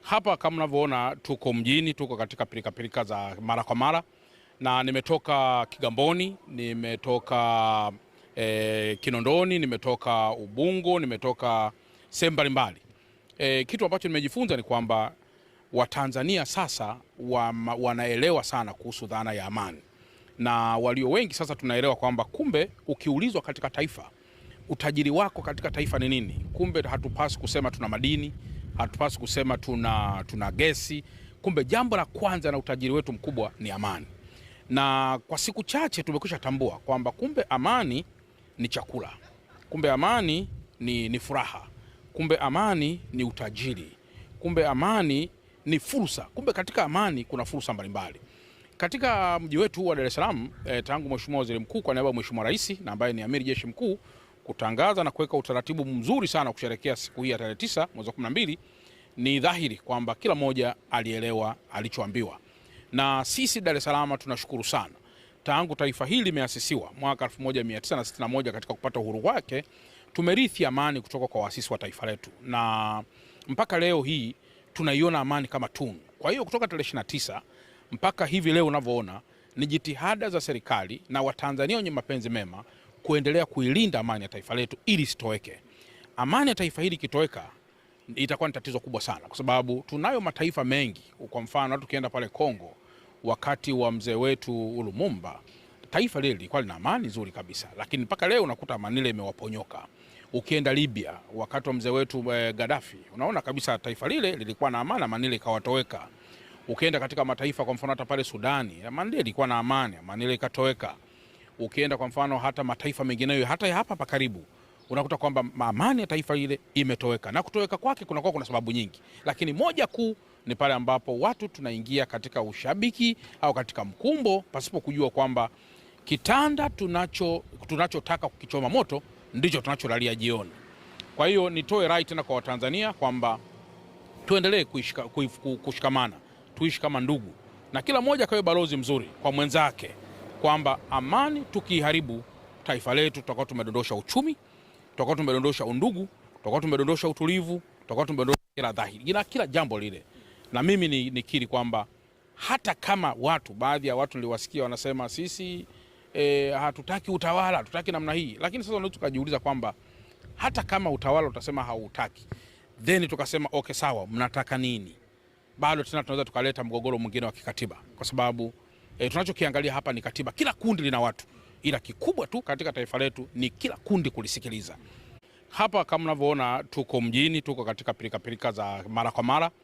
Hapa kama mnavyoona tuko mjini, tuko katika pilika za mara kwa mara, na nimetoka Kigamboni, nimetoka Kinondoni, nimetoka Ubungo, nimetoka sehemu mbalimbali. Kitu ambacho nimejifunza ni kwamba Watanzania sasa wanaelewa sana kuhusu dhana ya amani, na walio wengi sasa tunaelewa kwamba kumbe ukiulizwa katika taifa utajiri wako katika taifa ni nini, kumbe hatupasi kusema tuna madini, hatupasi kusema tuna gesi. Kumbe jambo la kwanza na utajiri wetu mkubwa ni amani, na kwa siku chache tumekwisha tambua kwamba kumbe amani ni chakula, kumbe amani ni furaha, kumbe amani ni utajiri, kumbe amani ni fursa. Kumbe katika amani kuna fursa mbalimbali katika mji wetu wa Dar es Salaam. Tangu Mheshimiwa Waziri Mkuu kwa niaba ya Mheshimiwa Rais na ambaye ni Amiri Jeshi Mkuu kutangaza na kuweka utaratibu mzuri sana kusherehekea siku hii ya tarehe 9 mwezi wa 12, ni dhahiri kwamba kila mmoja alielewa alichoambiwa. Na sisi Dar es Salaam tunashukuru sana. Tangu taifa hili limeasisiwa mwaka 1961 katika kupata uhuru wake, tumerithi amani kutoka kwa waasisi wa taifa letu, na mpaka leo hii tunaiona amani kama tunu. Kwa hiyo kutoka tarehe 29 mpaka hivi leo unavyoona ni jitihada za serikali na Watanzania wenye mapenzi mema kuendelea kuilinda amani ya taifa letu ili isitoweke. Amani ya taifa hili ikitoweka itakuwa ni tatizo kubwa sana, kwa sababu tunayo mataifa mengi. Kwa mfano tukienda pale Kongo wakati wa mzee wetu Lumumba, taifa lile lilikuwa lina amani nzuri kabisa, lakini mpaka leo unakuta amani ile imewaponyoka. Ukienda Libya wakati wa mzee wetu Gaddafi, unaona kabisa taifa lile lilikuwa na amani, amani ile ikawatoweka. Ukienda katika mataifa kwa mfano hata pale Sudani, amani ile ilikuwa na amani, amani ile ikatoweka. Ukienda kwa mfano hata mataifa mengineyo hata hapa karibu, unakuta kwamba amani ya taifa ile imetoweka, na kutoweka kwake kuna sababu nyingi, lakini moja kuu ni pale ambapo watu tunaingia katika ushabiki au katika mkumbo pasipo kujua kwamba kitanda tunachotaka kukichoma moto ndicho tunacholalia jioni. Kwa hiyo nitoe rai tena kwa Watanzania kwamba tuendelee kushikamana, tuishi kama ndugu, na kila mmoja kawe balozi mzuri kwa mwenzake, kwamba amani tukiharibu taifa letu tutakuwa tumedondosha uchumi, tutakuwa tumedondosha undugu, tutakuwa tumedondosha utulivu, tutakuwa tumedondosha kila jambo lile. Na mimi nikiri kwamba hata kama baadhi ya watu niliwasikia wanasema sisi hatutaki utawala, hatutaki namna hii, lakini sasa unaweza kujiuliza kwamba hata kama utawala utasema hautaki, then tukasema okay sawa, mnataka nini? Bado tena tunaweza tukaleta mgogoro mwingine wa kikatiba, kwa sababu tunachokiangalia hapa ni katiba. Kila kundi lina watu, ila kikubwa tu katika taifa letu ni kila kundi kulisikiliza. Hapa kama mnavyoona tuko mjini, tuko katika pilika za mara kwa mara.